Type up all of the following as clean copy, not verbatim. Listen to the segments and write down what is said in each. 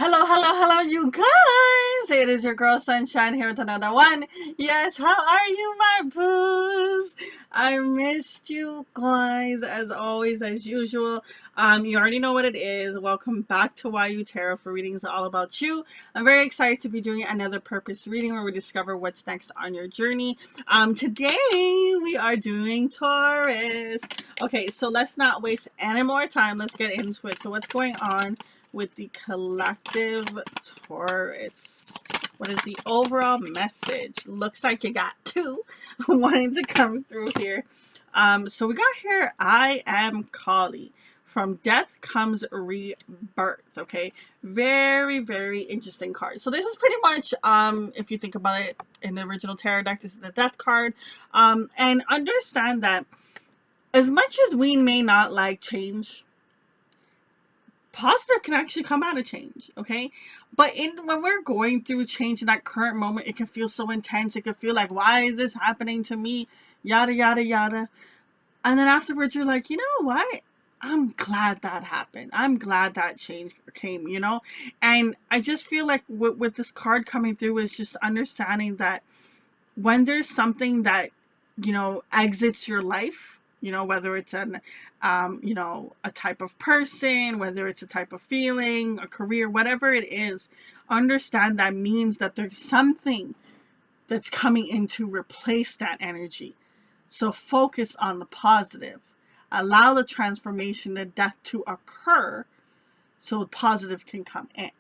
Hello, hello, hello, you guys! It is your girl Sunshine here with another one. Yes, how are you, my boos? I missed you guys as always, as usual. You already know what it is. Welcome back to YU Tarot for readings all about you. I'm very excited to be doing another purpose reading where we discover what's next on your journey. Today we are doing Taurus. Okay, so let's not waste any more time. Let's get into it. So what's going on with the collective Taurus? What is the overall message? Looks like you got two wanting to come through here. So we got here, I am Kali. From death comes rebirth. Okay, very, very interesting card. So this is pretty much, if you think about it, in the original tarot deck, this is the death card. And understand that as much as we may not like change, positive can actually come out of change, okay? But when we're going through change in that current moment, it can feel so intense. It can feel like, why is this happening to me? Yada, yada, yada. And then afterwards, you're like, you know what? I'm glad that happened. I'm glad that change came, you know? And I just feel like with this card coming through is just understanding that when there's something that, exits your life, whether it's a type of person, whether it's a type of feeling, a career, whatever it is, understand that means that there's something that's coming in to replace that energy. So focus on the positive. Allow the transformation, the death to occur so positive can come in.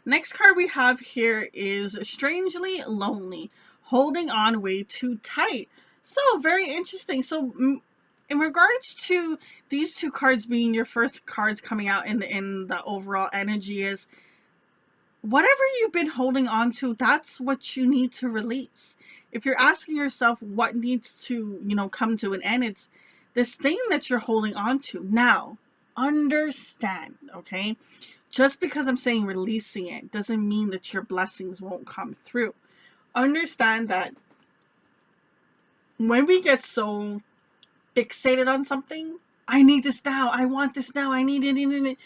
Next card we have here is Strangely Lonely, holding on way too tight. So very interesting. So in regards to these two cards being your first cards coming out in the overall energy, is whatever you've been holding on to, that's what you need to release. If you're asking yourself what needs to, come to an end, it's this thing that you're holding on to. Now, understand, okay? Just because I'm saying releasing it doesn't mean that your blessings won't come through. Understand that when we get so fixated on something, I need this now, I want this now, I need it,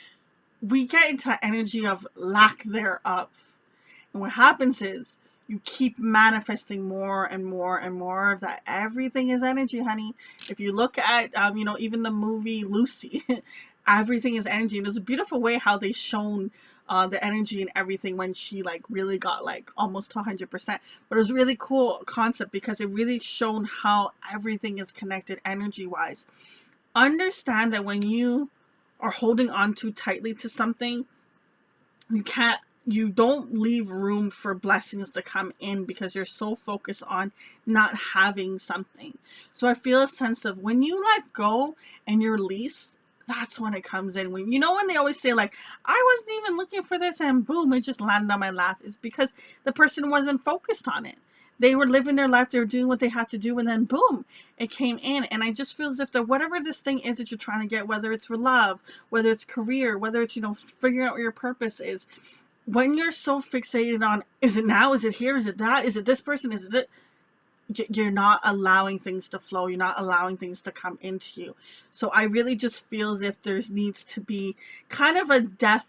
we get into that energy of lack thereof. And what happens is you keep manifesting more and more and more of that. Everything is energy, honey. If you look at, even the movie Lucy, everything is energy. And there's a beautiful way how they shown the energy and everything when she really got almost to 100%. But it was a really cool concept because it really shown how everything is connected energy wise. Understand that when you are holding on too tightly to something, you don't leave room for blessings to come in because you're so focused on not having something. So I feel a sense of when you let go and you release, that's when it comes in. When when they always say I wasn't even looking for this and boom, it just landed on my lap, it's because the person wasn't focused on it. They were living their life, they were doing what they had to do, and then boom, it came in. And I just feel as if that whatever this thing is that you're trying to get, whether it's for love, whether it's career, whether it's figuring out what your purpose is, when you're so fixated on, is it now, is it here, is it that, is it this person, is it, you're not allowing things to flow, you're not allowing things to come into you. So I really just feel as if there needs to be kind of a death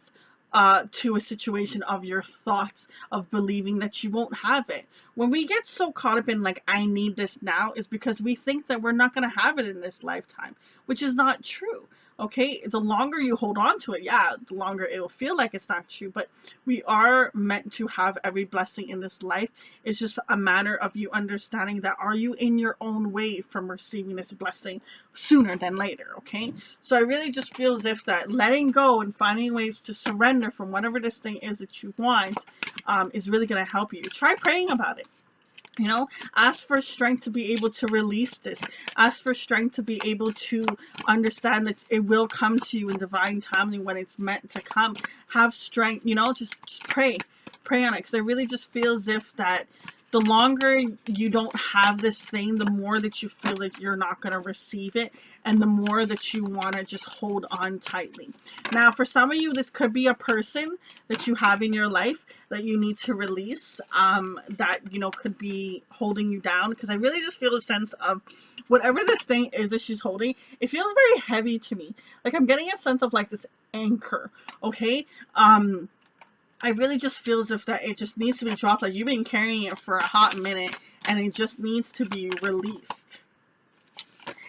to a situation of your thoughts of believing that you won't have it. When we get so caught up in I need this now, is because we think that we're not going to have it in this lifetime, which is not true. Okay, the longer you hold on to it, yeah, the longer it will feel like it's not true, but we are meant to have every blessing in this life. It's just a matter of you understanding that, are you in your own way from receiving this blessing sooner than later, okay? So I really just feel as if that letting go and finding ways to surrender from whatever this thing is that you want is really going to help you. Try praying about it. Ask for strength to be able to release this. Ask for strength to be able to understand that it will come to you in divine timing when it's meant to come. Have strength, just pray on it, because I really just feel as if that the longer you don't have this thing, the more that you feel like you're not going to receive it, and the more that you want to just hold on tightly. Now, for some of you, this could be a person that you have in your life that you need to release, that, you know, could be holding you down, because I really just feel a sense of whatever this thing is that she's holding, it feels very heavy to me. Like, I'm getting a sense of like this anchor, okay? I really just feel as if that it just needs to be dropped. Like, you've been carrying it for a hot minute, and it just needs to be released.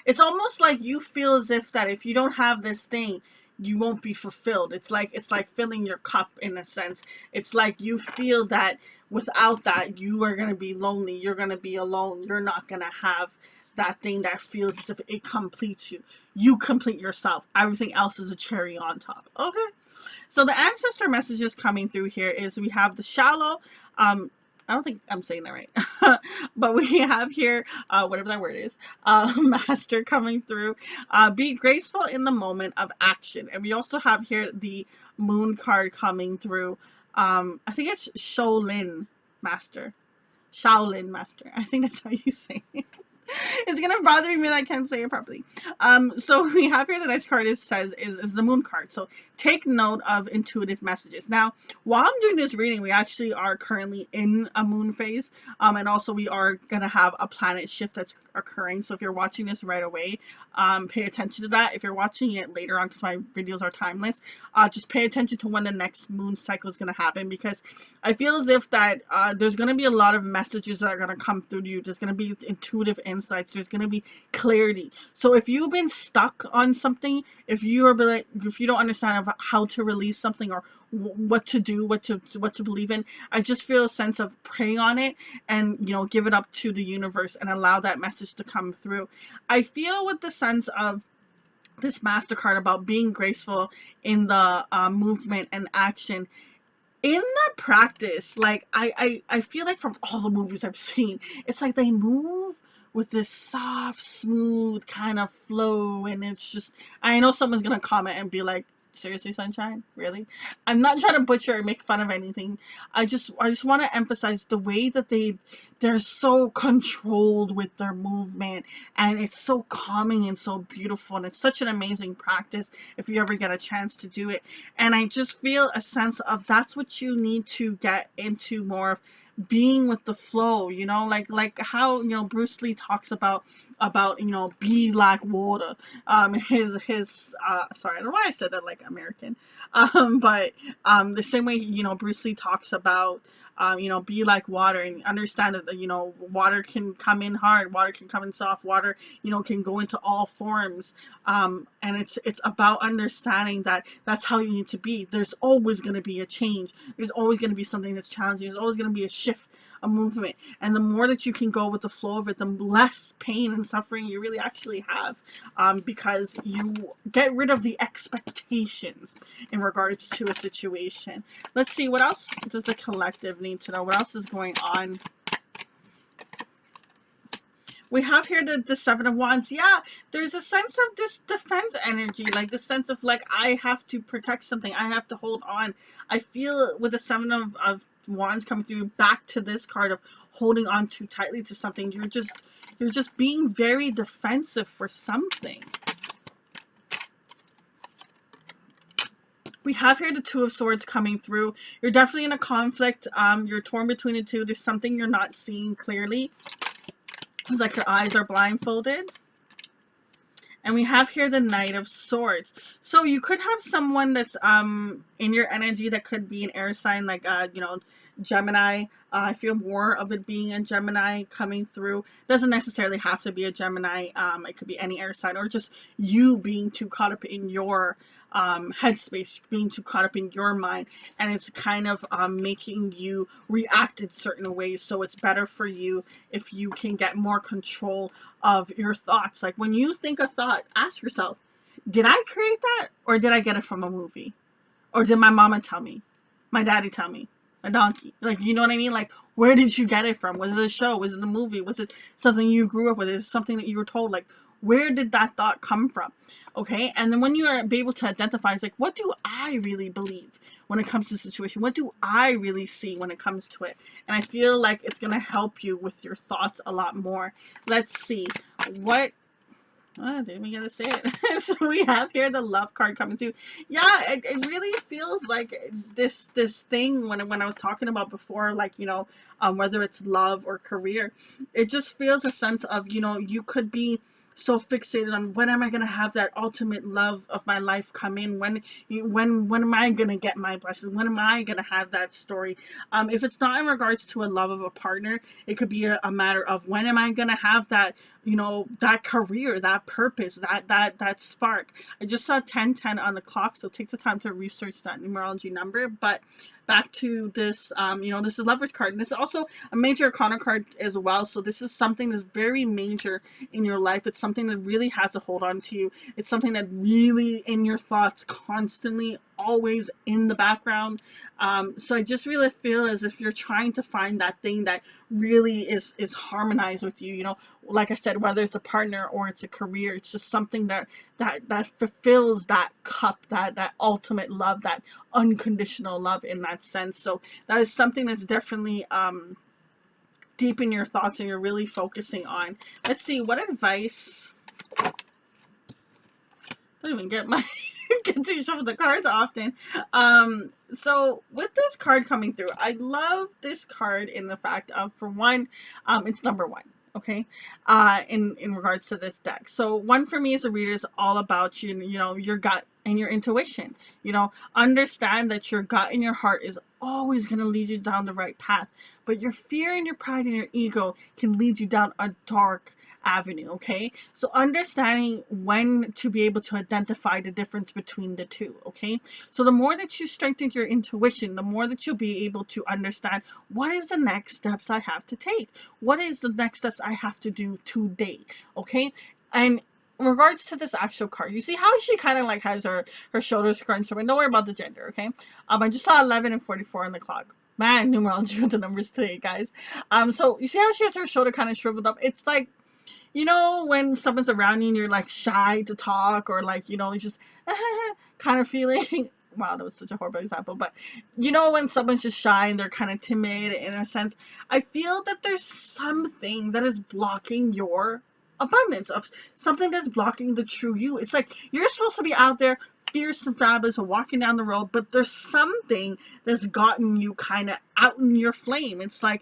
It's almost like you feel as if that if you don't have this thing, you won't be fulfilled. It's like filling your cup in a sense. It's like you feel that without that, you are going to be lonely. You're going to be alone. You're not going to have that thing that feels as if it completes you. You complete yourself. Everything else is a cherry on top. Okay? So the ancestor messages coming through here is we have the shallow, I don't think I'm saying that right, but we have here, whatever that word is, master coming through, be graceful in the moment of action. And we also have here the moon card coming through. I think it's Shaolin master. Shaolin master. I think that's how you say it. It's gonna bother me that I can't say it properly. So we have here the next card is the moon card. So take note of intuitive messages. Now, while I'm doing this reading, we actually are currently in a moon phase, and also we are gonna have a planet shift that's occurring. So if you're watching this right away, pay attention to that. If you're watching it later on, because my videos are timeless, just pay attention to when the next moon cycle is gonna happen, because I feel as if that there's gonna be a lot of messages that are gonna come through to you. There's gonna be intuitive insights. There's going to be clarity. So if you've been stuck on something, if you don't understand how to release something, or what to do, what to believe in, I just feel a sense of praying on it, and, you know, give it up to the universe and allow that message to come through. I feel with the sense of this MasterCard about being graceful in the movement and action. In the practice, like, I feel like from all the movies I've seen, it's like they move with this soft, smooth kind of flow, and it's just, I know someone's gonna comment and be like, seriously, Sunshine? Really? I'm not trying to butcher or make fun of anything. I just want to emphasize the way that they're so controlled with their movement, and it's so calming and so beautiful, and it's such an amazing practice if you ever get a chance to do it. And I just feel a sense of that's what you need to get into more of, being with the flow, you know, like how, you know, Bruce Lee talks about, you know, be like water. His sorry, I don't know why I said that like American, but the same way, you know, Bruce Lee talks about, you know, be like water, and understand that, you know, water can come in hard, water can come in soft, water, you know, can go into all forms, and it's about understanding that that's how you need to be. There's always going to be a change. There's always going to be something that's challenging. There's always going to be a shift, a movement, and the more that you can go with the flow of it, the less pain and suffering you really actually have, because you get rid of the expectations in regards to a situation. Let's see, what else does the collective need to know? What else is going on? We have here the Seven of Wands. Yeah, there's a sense of this defense energy, like the sense of like, I have to protect something, I have to hold on. I feel with the Seven of Wands coming through, back to this card of holding on too tightly to something. You're just being very defensive for something. We have here the Two of Swords coming through. You're definitely in a conflict. You're torn between the two. There's something you're not seeing clearly. It's like your eyes are blindfolded. And we have here the Knight of Swords. So you could have someone that's in your energy that could be an air sign, like you know, Gemini. I feel more of it being a Gemini coming through. Doesn't necessarily have to be a Gemini. It could be any air sign, or just you being too caught up in your headspace, being too caught up in your mind, and it's kind of making you react in certain ways. So it's better for you if you can get more control of your thoughts. Like, when you think a thought, ask yourself, did I create that, or did I get it from a movie, or did my mama tell me, my daddy tell me, a donkey? Like, you know what I mean? Like, where did you get it from? Was it a show? Was it a movie? Was it something you grew up with? Is it something that you were told? Like, Where did that thought come from? Okay. And then when you are able to identify, it's like, what do I really believe when it comes to the situation? What do I really see when it comes to it? And I feel like it's going to help you with your thoughts a lot more. Let's see. What I didn't even get to say it. So we have here the love card coming too. Yeah, it really feels like this thing when I was talking about before, like, whether it's love or career, it just feels a sense of, you could be so fixated on when am I gonna have that ultimate love of my life come in? When am I gonna get my blessing? When am I gonna have that story? If it's not in regards to a love of a partner, it could be a matter of when am I gonna have that, that career, that purpose, that spark. I just saw 1010 on the clock, so take the time to research that numerology number. But back to this, this is Lover's card, and this is also a major arcana card as well. So this is something that's very major in your life. It's something that really has a hold on to you. It's something that really in your thoughts constantly, always in the background. So I just really feel as if you're trying to find that thing that really is harmonized with you. Like I said, whether it's a partner or it's a career, it's just something that fulfills that cup, that ultimate love, that unconditional love in that sense. So that is something that's definitely deep in your thoughts and you're really focusing on. Let's see, what advice. I don't even get my get to shuffle the cards often. So with this card coming through, I love this card in the fact of, for one, it's number one. Okay, in regards to this deck. So one for me as a reader is all about your gut and your intuition. Understand that your gut and your heart is always going to lead you down the right path, but your fear and your pride and your ego can lead you down a dark avenue. Okay, so understanding when to be able to identify the difference between the two. Okay, so the more that you strengthen your intuition, the more that you'll be able to understand what is the next steps I have to take, what is the next steps I have to do today. Okay, and in regards to this actual card, you see how she kind of like has her shoulders scrunched up, and don't worry about the gender. Okay, I just saw 11 and 44 on the clock. Man, numerology with the numbers today, guys. So you see how she has her shoulder kind of shriveled up. It's like, when someone's around you and you're like shy to talk, or like, just kind of feeling. Wow, that was such a horrible example. But when someone's just shy and they're kind of timid in a sense, I feel that there's something that is blocking your abundance, of something that's blocking the true you. It's like you're supposed to be out there fierce and fabulous and walking down the road, but there's something that's gotten you kind of out in your flame. It's like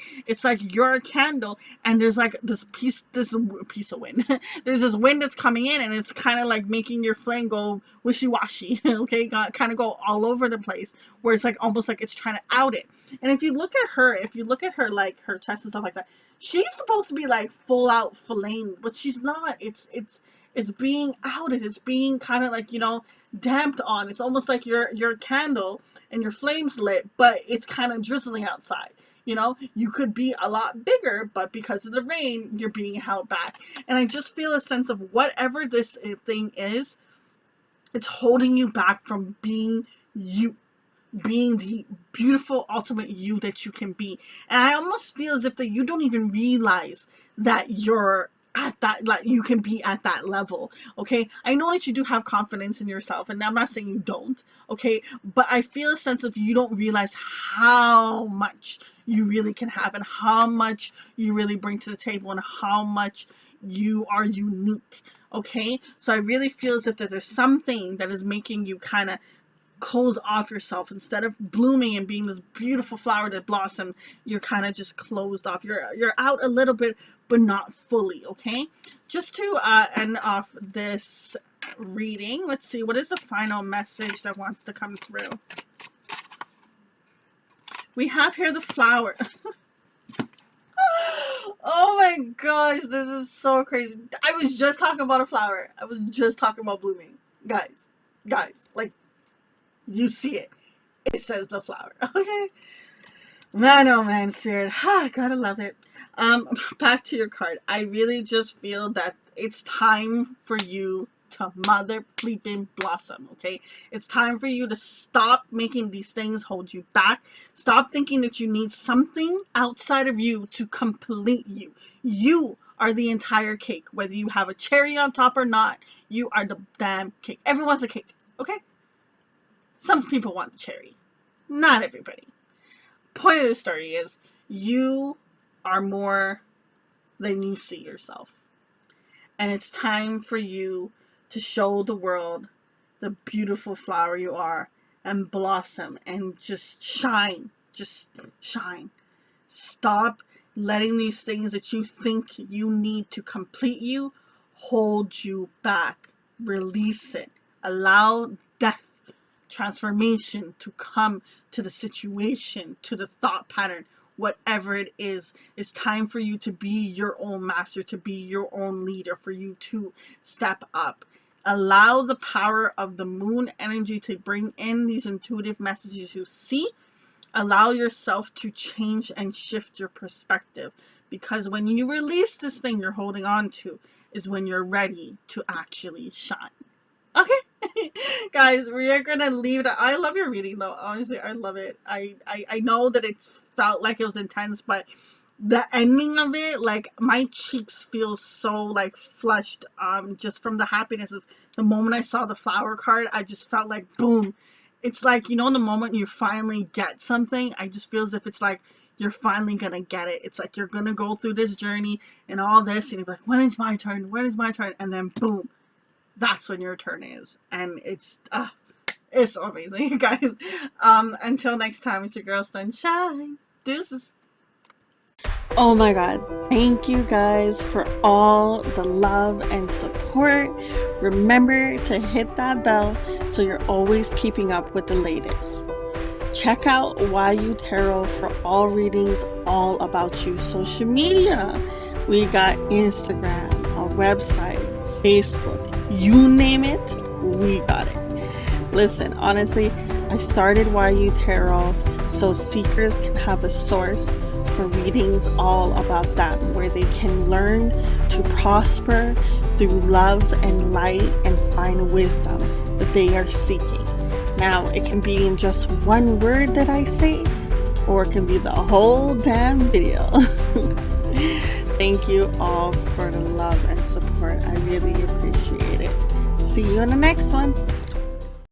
you're a candle and there's like this piece of wind. There's this wind that's coming in and it's kind of like making your flame go wishy-washy. Okay, kind of go all over the place, where it's like almost like it's trying to out it. And if you look at her like her chest and stuff like that, she's supposed to be like full out flame, but she's not. It's being outed. It's being kind of like, damped on. It's almost like your candle and your flame's lit, but it's kind of drizzling outside. You could be a lot bigger, but because of the rain, you're being held back. And I just feel a sense of whatever this thing is, it's holding you back from being you, being the beautiful ultimate you that you can be. And I almost feel as if that you don't even realize that you're at that, like, you can be at that level. Okay, I know that you do have confidence in yourself, and I'm not saying you don't. Okay, but I feel a sense of you don't realize how much you really can have, and how much you really bring to the table, and how much you are unique. Okay, so I really feel as if that there's something that is making you kind of close off yourself. Instead of blooming and being this beautiful flower that blossomed, you're kind of just closed off. You're out a little bit, but not fully. Okay, just to end off this reading, let's see, what is the final message that wants to come through. We have here the flower. Oh my gosh, this is so crazy. I was just talking about a flower. I was just talking about blooming. Guys, like, you see it. It says the flower. Okay. Man, oh man, Spirit. Gotta love it. Back to your card. I really just feel that it's time for you to mother bleeping blossom. Okay, it's time for you to stop making these things hold you back. Stop thinking that you need something outside of you to complete you. You are the entire cake. Whether you have a cherry on top or not, you are the damn cake. Everyone's a cake, okay? Some people want the cherry. Not everybody. Point of the story is you are more than you see yourself. And it's time for you to show the world the beautiful flower you are and blossom and just shine. Just shine. Stop letting these things that you think you need to complete you hold you back. Release it. Allow death, transformation to come to the situation, to the thought pattern, whatever it is. It's time for you to be your own master, to be your own leader, for you to step up. Allow the power of the moon energy to bring in these intuitive messages you see. Allow yourself to change and shift your perspective, because when you release this thing you're holding on to is when you're ready to actually shine. Okay, guys, we are gonna leave it. I love your reading, though. Honestly, I love it. I know that it felt like it was intense, but the ending of it, like, my cheeks feel so like flushed, just from the happiness of the moment I saw the flower card. I just felt like boom. It's like, you know, the moment you finally get something, I just feel as if it's like you're finally gonna get it. It's like you're gonna go through this journey and all this, and you're like, when is my turn? When is my turn? And then boom, that's when your turn is. And it's so amazing, guys. Until next time, it's your girl Sunshine. Deuces. Oh my god, thank you guys for all the love and support. Remember to hit that bell so you're always keeping up with the latest. Check out YU Tarot for all readings all about you social media. We got Instagram, our website, Facebook, you name it, we got it. Listen, honestly, I started YU Tarot so seekers can have a source for readings all about them, where they can learn to prosper through love and light and find wisdom that they are seeking. Now, it can be in just one word that I say, or it can be the whole damn video. Thank you all for the love and support. I really appreciate it. See you in the next one.